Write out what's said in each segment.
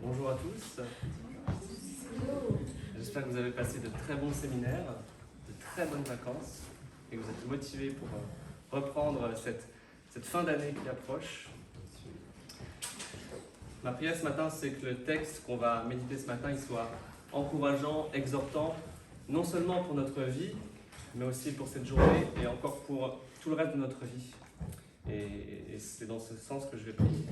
Bonjour à tous. J'espère que vous avez passé de très bons séminaires, de très bonnes vacances et que vous êtes motivés pour reprendre cette fin d'année qui approche. Ma prière ce matin, c'est que le texte qu'on va méditer ce matin, il soit encourageant, exhortant, non seulement pour notre vie, mais aussi pour cette journée et encore pour tout le reste de notre vie. Et c'est dans ce sens que je vais prier.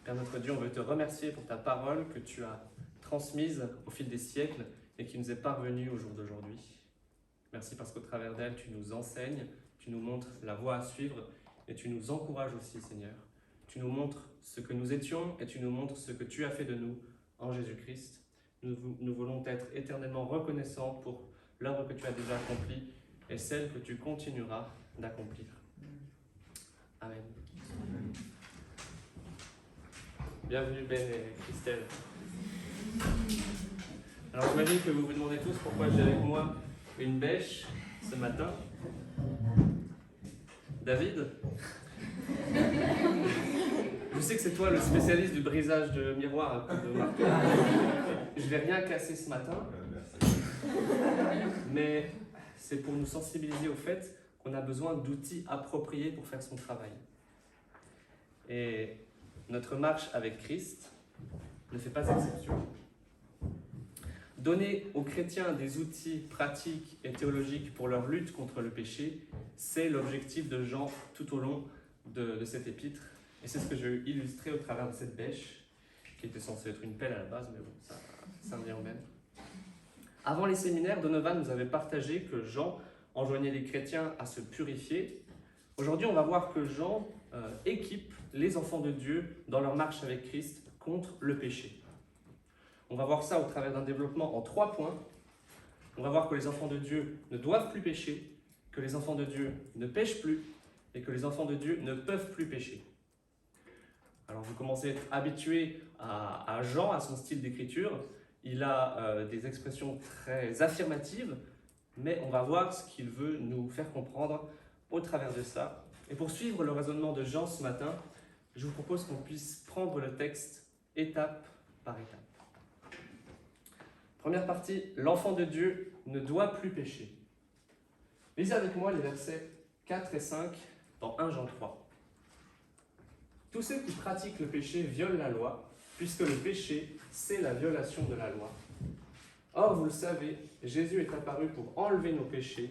Père notre Dieu, on veut te remercier pour ta parole que tu as transmise au fil des siècles et qui nous est parvenue au jour d'aujourd'hui. Merci parce qu'au travers d'elle, tu nous enseignes, tu nous montres la voie à suivre et tu nous encourages aussi, Seigneur. Tu nous montres ce que nous étions et tu nous montres ce que tu as fait de nous en Jésus-Christ. Nous voulons être éternellement reconnaissants pour l'œuvre que tu as déjà accomplie et celle que tu continueras d'accomplir. Amen. Bienvenue Ben et Christelle. Alors j'imagine que vous vous demandez tous pourquoi j'ai avec moi une bêche ce matin. David, je sais que c'est toi le spécialiste du brisage de miroir à coup de marteau. Je vais rien casser ce matin, mais c'est pour nous sensibiliser au fait qu'on a besoin d'outils appropriés pour faire son travail. Et notre marche avec Christ ne fait pas exception. Donner aux chrétiens des outils pratiques et théologiques pour leur lutte contre le péché, c'est l'objectif de Jean tout au long de cette épître. Et c'est ce que je vais illustrer au travers de cette bêche, qui était censée être une pelle à la base, mais bon, ça revient au même. Avant les séminaires, Donovan nous avait partagé que Jean enjoignait les chrétiens à se purifier. Aujourd'hui, on va voir que Jean équipe les enfants de Dieu dans leur marche avec Christ contre le péché. On va voir ça au travers d'un développement en 3 points. On va voir que les enfants de Dieu ne doivent plus pécher, que les enfants de Dieu ne pêchent plus et que les enfants de Dieu ne peuvent plus pécher. Alors vous commencez à être habitué à Jean, à son style d'écriture. Il a des expressions très affirmatives, mais on va voir ce qu'il veut nous faire comprendre au travers de ça. Et pour suivre le raisonnement de Jean ce matin, je vous propose qu'on puisse prendre le texte étape par étape. Première partie, l'enfant de Dieu ne doit plus pécher. Lisez avec moi les versets 4 et 5 dans 1 Jean 3. Tous ceux qui pratiquent le péché violent la loi, puisque le péché, c'est la violation de la loi. Or, vous le savez, Jésus est apparu pour enlever nos péchés,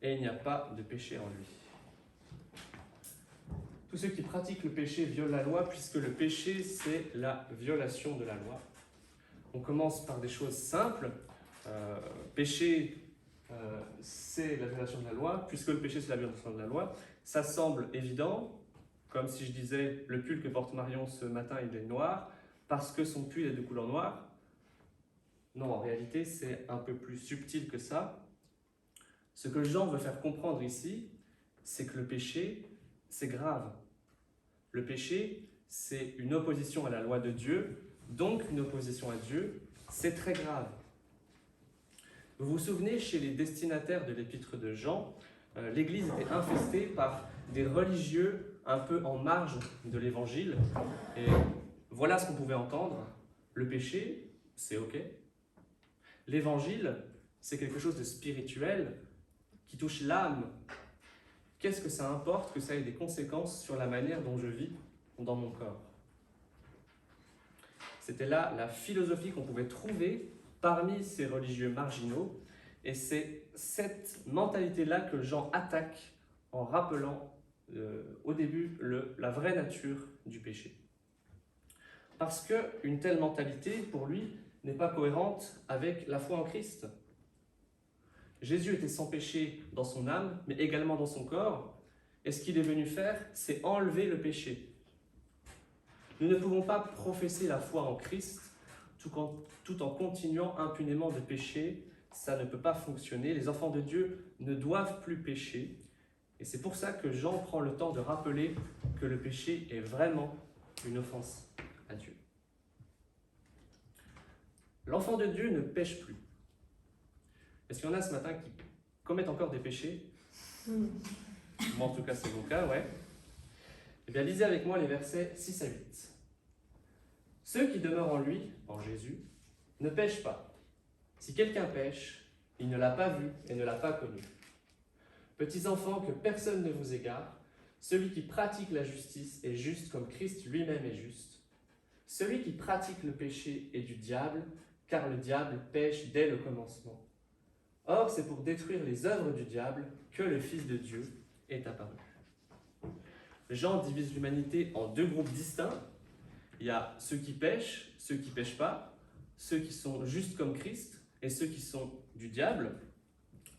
et il n'y a pas de péché en lui. Tous ceux qui pratiquent le péché violent la loi, puisque le péché, c'est la violation de la loi. On commence par des choses simples. Péché, c'est la violation de la loi. Puisque le péché, c'est la violation de la loi, ça semble évident, comme si je disais le pull que porte Marion ce matin, il est noir, parce que son pull est de couleur noire. Non, en réalité, c'est un peu plus subtil que ça. Ce que Jean veut faire comprendre ici, c'est que le péché, c'est grave. Le péché, c'est une opposition à la loi de Dieu, donc une opposition à Dieu, c'est très grave. Vous vous souvenez, chez les destinataires de l'épître de Jean, l'Église était infestée par des religieux un peu en marge de l'Évangile. Et voilà ce qu'on pouvait entendre. Le péché, c'est ok. L'Évangile, c'est quelque chose de spirituel qui touche l'âme. Qu'est-ce que ça importe que ça ait des conséquences sur la manière dont je vis dans mon corps? C'était là la philosophie qu'on pouvait trouver parmi ces religieux marginaux. Et c'est cette mentalité-là que Jean attaque en rappelant au début la vraie nature du péché. Parce qu'une telle mentalité, pour lui, n'est pas cohérente avec la foi en Christ. Jésus était sans péché dans son âme, mais également dans son corps. Et ce qu'il est venu faire, c'est enlever le péché. Nous ne pouvons pas professer la foi en Christ tout en continuant impunément de pécher. Ça ne peut pas fonctionner. Les enfants de Dieu ne doivent plus pécher. Et c'est pour ça que Jean prend le temps de rappeler que le péché est vraiment une offense à Dieu. L'enfant de Dieu ne pêche plus. Est-ce qu'il y en a ce matin qui commettent encore des péchés? Moi, en tout cas, c'est mon cas, ouais. Eh bien, lisez avec moi les versets 6 à 8. Ceux qui demeurent en lui, en Jésus, ne pêchent pas. Si quelqu'un pêche, il ne l'a pas vu et ne l'a pas connu. Petits enfants, que personne ne vous égare, celui qui pratique la justice est juste comme Christ lui-même est juste. Celui qui pratique le péché est du diable, car le diable pêche dès le commencement. Or, c'est pour détruire les œuvres du diable que le Fils de Dieu est apparu. Jean divise l'humanité en deux groupes distincts. Il y a ceux qui pêchent pas, ceux qui sont justes comme Christ et ceux qui sont du diable.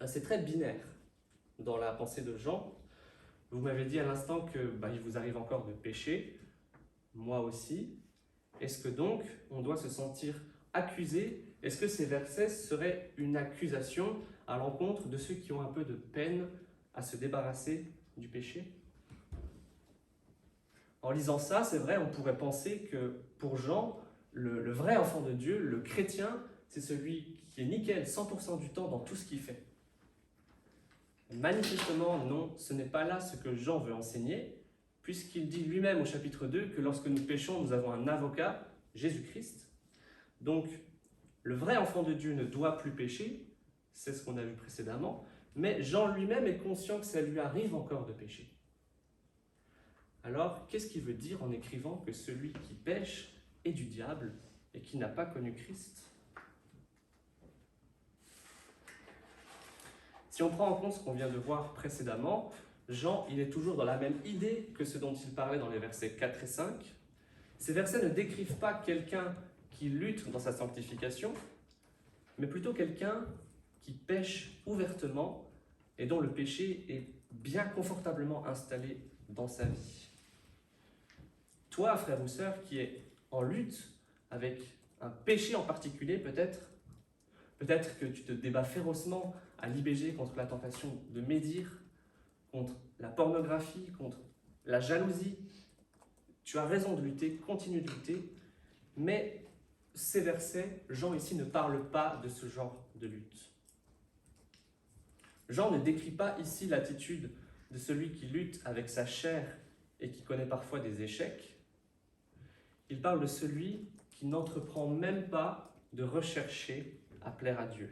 C'est très binaire dans la pensée de Jean. Vous m'avez dit à l'instant que il vous arrive encore de pécher, moi aussi. Est-ce que donc on doit se sentir accusé? Est-ce que ces versets seraient une accusation à l'encontre de ceux qui ont un peu de peine à se débarrasser du péché? En lisant ça, c'est vrai, on pourrait penser que pour Jean, le vrai enfant de Dieu, le chrétien, c'est celui qui est nickel 100% du temps dans tout ce qu'il fait. Manifestement, non, ce n'est pas là ce que Jean veut enseigner, puisqu'il dit lui-même au chapitre 2 que lorsque nous péchons, nous avons un avocat, Jésus-Christ. Donc, le vrai enfant de Dieu ne doit plus pécher, c'est ce qu'on a vu précédemment, mais Jean lui-même est conscient que ça lui arrive encore de pécher. Alors, qu'est-ce qu'il veut dire en écrivant que celui qui pêche est du diable et qui n'a pas connu Christ? Si on prend en compte ce qu'on vient de voir précédemment, Jean, il est toujours dans la même idée que ce dont il parlait dans les versets 4 et 5. Ces versets ne décrivent pas quelqu'un qui lutte dans sa sanctification, mais plutôt quelqu'un qui pêche ouvertement et dont le péché est bien confortablement installé dans sa vie. Toi, frère ou sœur, qui es en lutte avec un péché en particulier, peut-être que tu te débats férocement à l'IBG contre la tentation de médire, contre la pornographie, contre la jalousie. Tu as raison de lutter, continue de lutter, mais ces versets, Jean ici ne parle pas de ce genre de lutte. Jean ne décrit pas ici l'attitude de celui qui lutte avec sa chair et qui connaît parfois des échecs. Il parle de celui qui n'entreprend même pas de rechercher à plaire à Dieu.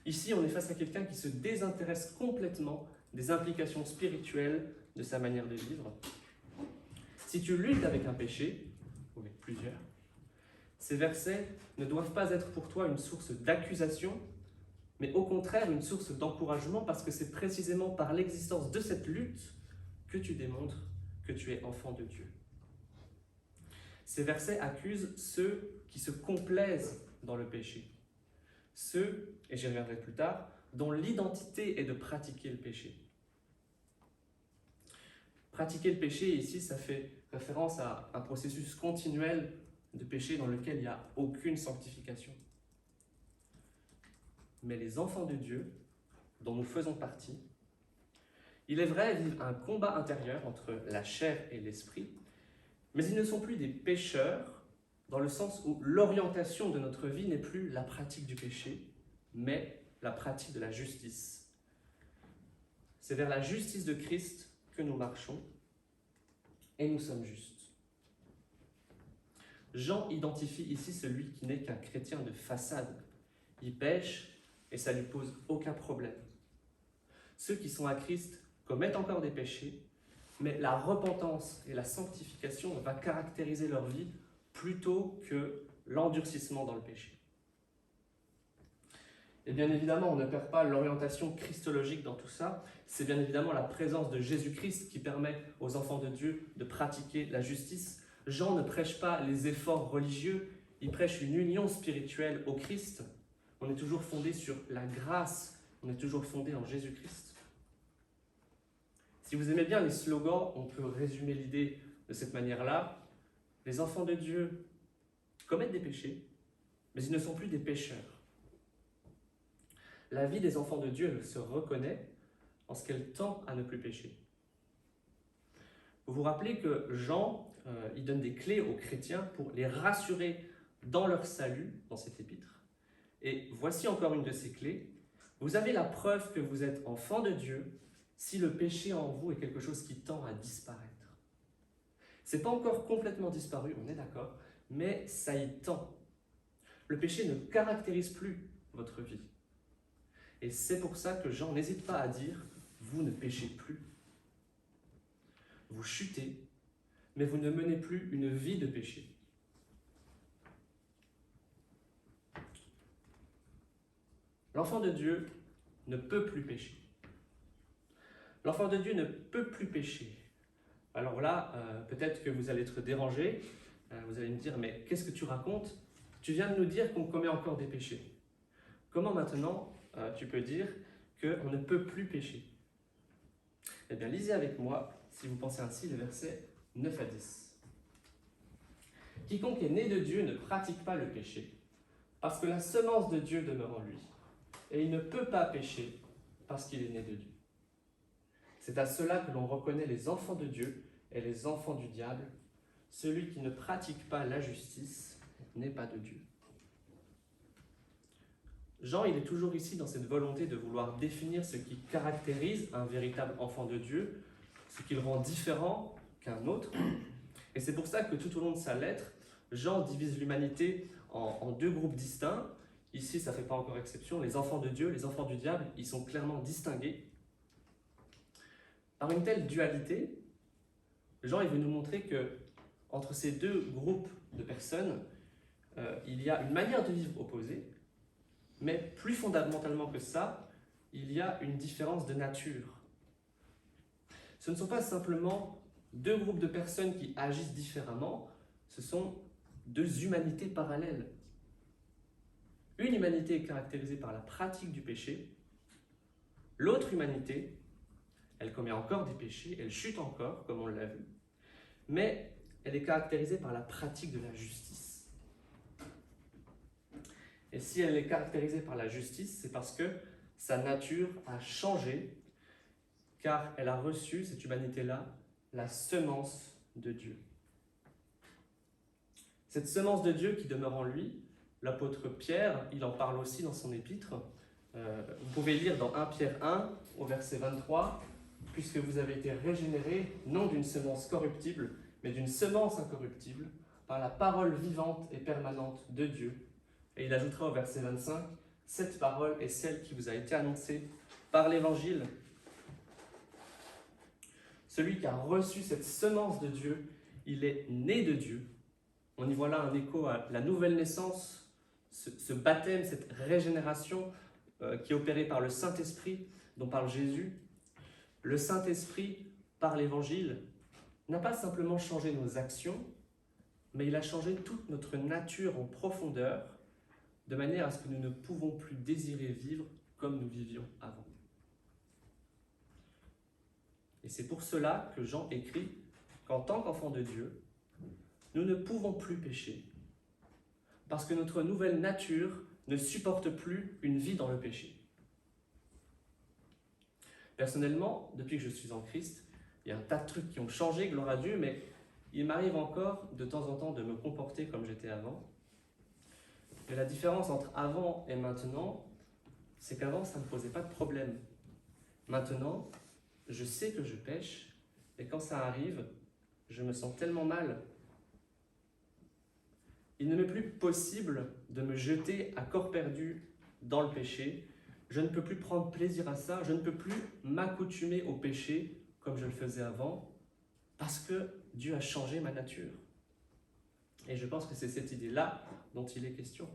Ici, on est face à quelqu'un qui se désintéresse complètement des implications spirituelles de sa manière de vivre. Si tu luttes avec un péché, ou avec plusieurs, ces versets ne doivent pas être pour toi une source d'accusation, mais au contraire une source d'encouragement, parce que c'est précisément par l'existence de cette lutte que tu démontres que tu es enfant de Dieu. Ces versets accusent ceux qui se complaisent dans le péché. Ceux, et j'y reviendrai plus tard, dont l'identité est de pratiquer le péché. Pratiquer le péché, ici, ça fait référence à un processus continuel de péché dans lequel il n'y a aucune sanctification. Mais les enfants de Dieu, dont nous faisons partie, il est vrai, vivent un combat intérieur entre la chair et l'esprit, mais ils ne sont plus des pécheurs, dans le sens où l'orientation de notre vie n'est plus la pratique du péché, mais la pratique de la justice. C'est vers la justice de Christ que nous marchons, et nous sommes justes. Jean identifie ici celui qui n'est qu'un chrétien de façade. Il pêche, et ça ne lui pose aucun problème. Ceux qui sont à Christ commettent encore des péchés, mais la repentance et la sanctification va caractériser leur vie plutôt que l'endurcissement dans le péché. Et bien évidemment, on ne perd pas l'orientation christologique dans tout ça. C'est bien évidemment la présence de Jésus-Christ qui permet aux enfants de Dieu de pratiquer la justice. Jean ne prêche pas les efforts religieux, il prêche une union spirituelle au Christ. On est toujours fondé sur la grâce, on est toujours fondé en Jésus-Christ. Si vous aimez bien les slogans, on peut résumer l'idée de cette manière-là. Les enfants de Dieu commettent des péchés, mais ils ne sont plus des pécheurs. La vie des enfants de Dieu se reconnaît en ce qu'elle tend à ne plus pécher. Vous vous rappelez que Jean, il donne des clés aux chrétiens pour les rassurer dans leur salut, dans cet épître. Et voici encore une de ces clés. Vous avez la preuve que vous êtes enfants de Dieu si le péché en vous est quelque chose qui tend à disparaître. C'est pas encore complètement disparu, on est d'accord, mais ça y tend. Le péché ne caractérise plus votre vie. Et c'est pour ça que Jean n'hésite pas à dire « vous ne péchez plus ». Vous chutez, mais vous ne menez plus une vie de péché. L'enfant de Dieu ne peut plus pécher. L'enfant de Dieu ne peut plus pécher. Alors là, peut-être que vous allez être dérangé, vous allez me dire, mais qu'est-ce que tu racontes? Tu viens de nous dire qu'on commet encore des péchés. Comment maintenant tu peux dire qu'on ne peut plus pécher? Eh bien, lisez avec moi, si vous pensez ainsi, les versets 9 à 10. Quiconque est né de Dieu ne pratique pas le péché, parce que la semence de Dieu demeure en lui, et il ne peut pas pécher parce qu'il est né de Dieu. C'est à cela que l'on reconnaît les enfants de Dieu et les enfants du diable. Celui qui ne pratique pas la justice n'est pas de Dieu. Jean, il est toujours ici dans cette volonté de vouloir définir ce qui caractérise un véritable enfant de Dieu, ce qui le rend différent qu'un autre. Et c'est pour ça que tout au long de sa lettre, Jean divise l'humanité en deux groupes distincts. Ici, ça ne fait pas encore exception. Les enfants de Dieu, les enfants du diable, ils sont clairement distingués. Par une telle dualité, Jean il veut nous montrer que entre ces deux groupes de personnes, il y a une manière de vivre opposée, mais plus fondamentalement que ça, il y a une différence de nature. Ce ne sont pas simplement deux groupes de personnes qui agissent différemment, ce sont deux humanités parallèles. Une humanité est caractérisée par la pratique du péché, l'autre humanité, elle commet encore des péchés, elle chute encore, comme on l'a vu, mais elle est caractérisée par la pratique de la justice. Et si elle est caractérisée par la justice, c'est parce que sa nature a changé, car elle a reçu, cette humanité-là, la semence de Dieu. Cette semence de Dieu qui demeure en lui, l'apôtre Pierre, il en parle aussi dans son épître. Vous pouvez lire dans 1 Pierre 1, au verset 23, « Puisque vous avez été régénérés, non d'une semence corruptible, mais d'une semence incorruptible, par la parole vivante et permanente de Dieu. » Et il ajoutera au verset 25, « Cette parole est celle qui vous a été annoncée par l'Évangile. » Celui qui a reçu cette semence de Dieu, il est né de Dieu. On y voit là un écho à la nouvelle naissance, ce baptême, cette régénération qui est opérée par le Saint-Esprit dont parle Jésus. Le Saint-Esprit, par l'Évangile, n'a pas simplement changé nos actions, mais il a changé toute notre nature en profondeur, de manière à ce que nous ne pouvons plus désirer vivre comme nous vivions avant. Et c'est pour cela que Jean écrit qu'en tant qu'enfants de Dieu, nous ne pouvons plus pécher, parce que notre nouvelle nature ne supporte plus une vie dans le péché. Personnellement, depuis que je suis en Christ, il y a un tas de trucs qui ont changé, gloire à Dieu, mais il m'arrive encore de temps en temps de me comporter comme j'étais avant. Et la différence entre avant et maintenant, c'est qu'avant, ça ne me posait pas de problème. Maintenant, je sais que je pêche, et quand ça arrive, je me sens tellement mal. Il ne m'est plus possible de me jeter à corps perdu dans le péché. Je ne peux plus prendre plaisir à ça, je ne peux plus m'accoutumer au péché comme je le faisais avant, parce que Dieu a changé ma nature. Et je pense que c'est cette idée-là dont il est question.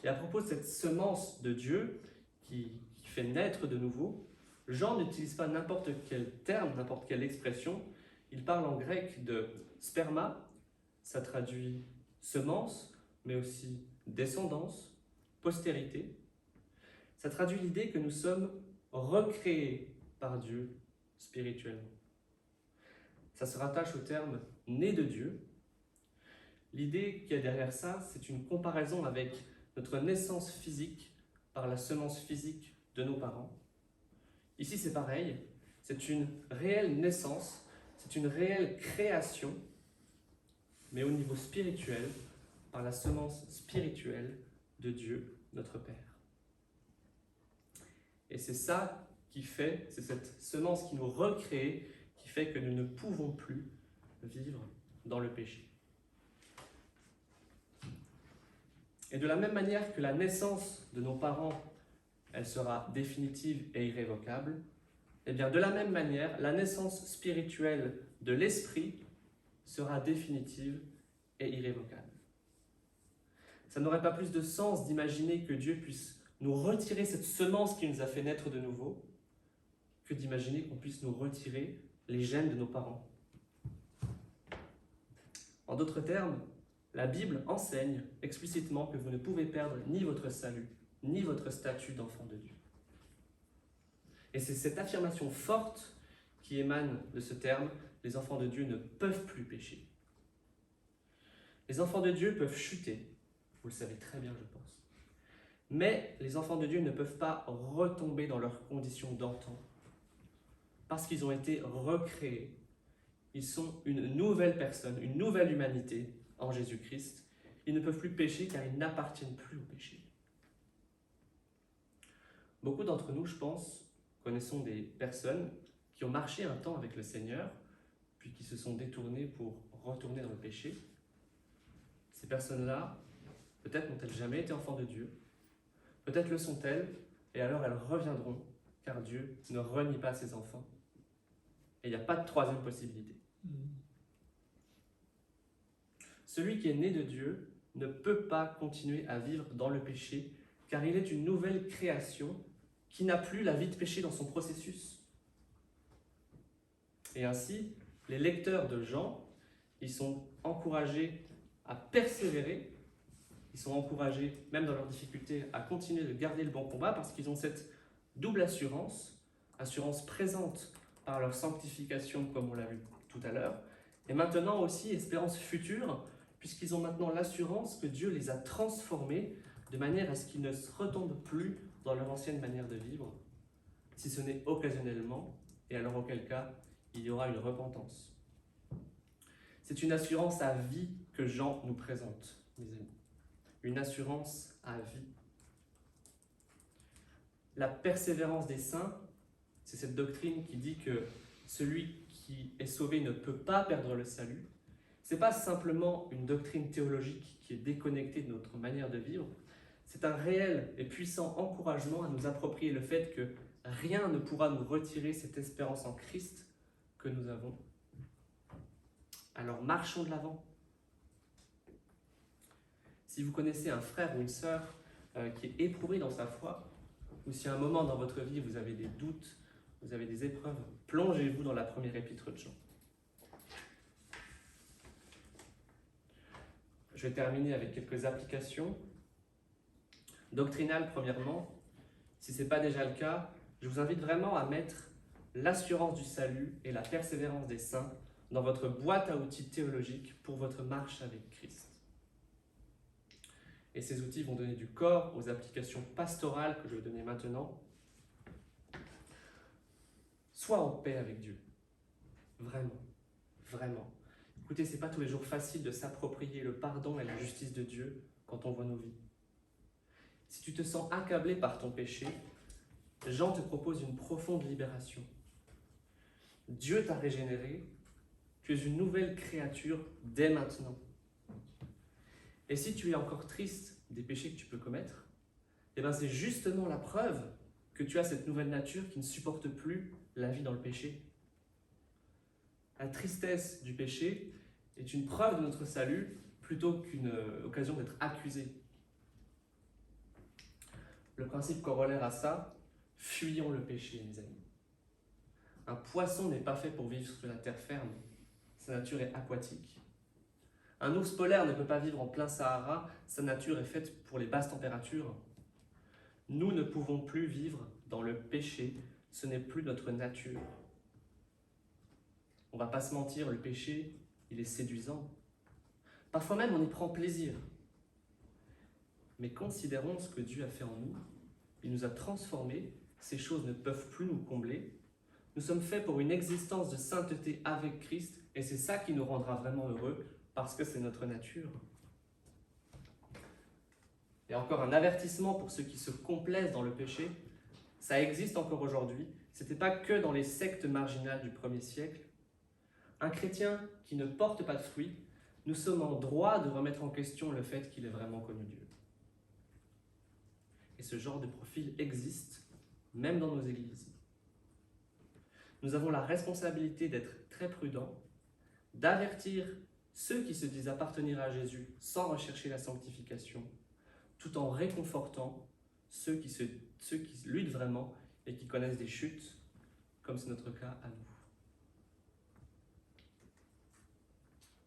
Et à propos de cette semence de Dieu qui fait naître de nouveau, Jean n'utilise pas n'importe quel terme, n'importe quelle expression. Il parle en grec de sperma, ça traduit semence, mais aussi descendance, postérité. Ça traduit l'idée que nous sommes recréés par Dieu spirituellement. Ça se rattache au terme « né de Dieu ». L'idée qu'il y a derrière ça, c'est une comparaison avec notre naissance physique par la semence physique de nos parents. Ici, c'est pareil, c'est une réelle naissance, c'est une réelle création, mais au niveau spirituel, par la semence spirituelle de Dieu, notre Père. Et c'est ça qui fait, c'est cette semence qui nous recrée, qui fait que nous ne pouvons plus vivre dans le péché. Et de la même manière que la naissance de nos parents, elle sera définitive et irrévocable, et bien de la même manière, la naissance spirituelle de l'esprit sera définitive et irrévocable. Ça n'aurait pas plus de sens d'imaginer que Dieu puisse nous retirer cette semence qui nous a fait naître de nouveau que d'imaginer qu'on puisse nous retirer les gènes de nos parents. En d'autres termes, la Bible enseigne explicitement que vous ne pouvez perdre ni votre salut, ni votre statut d'enfant de Dieu. Et c'est cette affirmation forte qui émane de ce terme, les enfants de Dieu ne peuvent plus pécher. Les enfants de Dieu peuvent chuter, vous le savez très bien je pense, mais les enfants de Dieu ne peuvent pas retomber dans leurs conditions d'antan, parce qu'ils ont été recréés. Ils sont une nouvelle personne, une nouvelle humanité en Jésus-Christ. Ils ne peuvent plus pécher car ils n'appartiennent plus au péché. Beaucoup d'entre nous, je pense, connaissons des personnes qui ont marché un temps avec le Seigneur, puis qui se sont détournées pour retourner dans le péché. Ces personnes-là, peut-être n'ont-elles jamais été enfants de Dieu, peut-être le sont-elles, et alors elles reviendront, car Dieu ne renie pas ses enfants. Et il n'y a pas de troisième possibilité. Celui qui est né de Dieu ne peut pas continuer à vivre dans le péché, car il est une nouvelle création qui n'a plus la vie de péché dans son processus. Et ainsi, les lecteurs de Jean, ils sont encouragés à persévérer, ils sont encouragés, même dans leurs difficultés, à continuer de garder le bon combat, parce qu'ils ont cette double assurance, assurance présente par leur sanctification, comme on l'a vu tout à l'heure, et maintenant aussi espérance future, puisqu'ils ont maintenant l'assurance que Dieu les a transformés de manière à ce qu'ils ne se retombent plus dans leur ancienne manière de vivre, si ce n'est occasionnellement, et alors auquel cas, il y aura une repentance. C'est une assurance à vie que Jean nous présente, mes amis. Une assurance à vie. La persévérance des saints, c'est cette doctrine qui dit que celui qui est sauvé ne peut pas perdre le salut. Ce n'est pas simplement une doctrine théologique qui est déconnectée de notre manière de vivre, c'est un réel et puissant encouragement à nous approprier le fait que rien ne pourra nous retirer cette espérance en Christ que nous avons. Alors marchons de l'avant. Si vous connaissez un frère ou une sœur qui est éprouvé dans sa foi, ou si à un moment dans votre vie vous avez des doutes, vous avez des épreuves, plongez-vous dans la première épître de Jean. Je vais terminer avec quelques applications. Doctrinales, premièrement. Si ce n'est pas déjà le cas, je vous invite vraiment à mettre l'assurance du salut et la persévérance des saints dans votre boîte à outils théologique pour votre marche avec Christ. Et ces outils vont donner du corps aux applications pastorales que je vais donner maintenant. Sois en paix avec Dieu. Vraiment. Vraiment. Écoutez, ce n'est pas tous les jours facile de s'approprier le pardon et la justice de Dieu quand on voit nos vies. Si tu te sens accablé par ton péché, Jean te propose une profonde libération. Dieu t'a régénéré, tu es une nouvelle créature dès maintenant. Et si tu es encore triste des péchés que tu peux commettre, eh bien c'est justement la preuve que tu as cette nouvelle nature qui ne supporte plus la vie dans le péché. La tristesse du péché est une preuve de notre salut plutôt qu'une occasion d'être accusé. Le principe corollaire à ça, fuyons le péché, mes amis. Un poisson n'est pas fait pour vivre sur la terre ferme, sa nature est aquatique. Un ours polaire ne peut pas vivre en plein Sahara, sa nature est faite pour les basses températures. Nous ne pouvons plus vivre dans le péché, ce n'est plus notre nature. On ne va pas se mentir, le péché, il est séduisant. Parfois même, on y prend plaisir. Mais considérons ce que Dieu a fait en nous. Il nous a transformés, ces choses ne peuvent plus nous combler. Nous sommes faits pour une existence de sainteté avec Christ, et c'est ça qui nous rendra vraiment heureux, parce que c'est notre nature. Et encore un avertissement pour ceux qui se complaisent dans le péché, ça existe encore aujourd'hui. Ce n'était pas que dans les sectes marginales du 1er siècle, Un chrétien qui ne porte pas de fruits, nous sommes en droit de remettre en question le fait qu'il ait vraiment connu Dieu. Et ce genre de profil existe, même dans nos églises. Nous avons la responsabilité d'être très prudents, d'avertir ceux qui se disent appartenir à Jésus sans rechercher la sanctification, tout en réconfortant ceux qui luttent vraiment et qui connaissent des chutes, comme c'est notre cas à nous.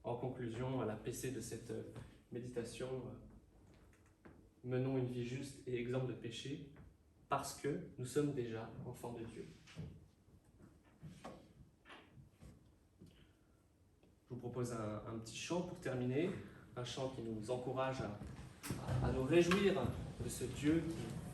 En conclusion, à la PC de cette méditation, menons une vie juste et exempte de péché parce que nous sommes déjà enfants de Dieu. Je vous propose un petit chant pour terminer, un chant qui nous encourage à nous réjouir de ce Dieu qui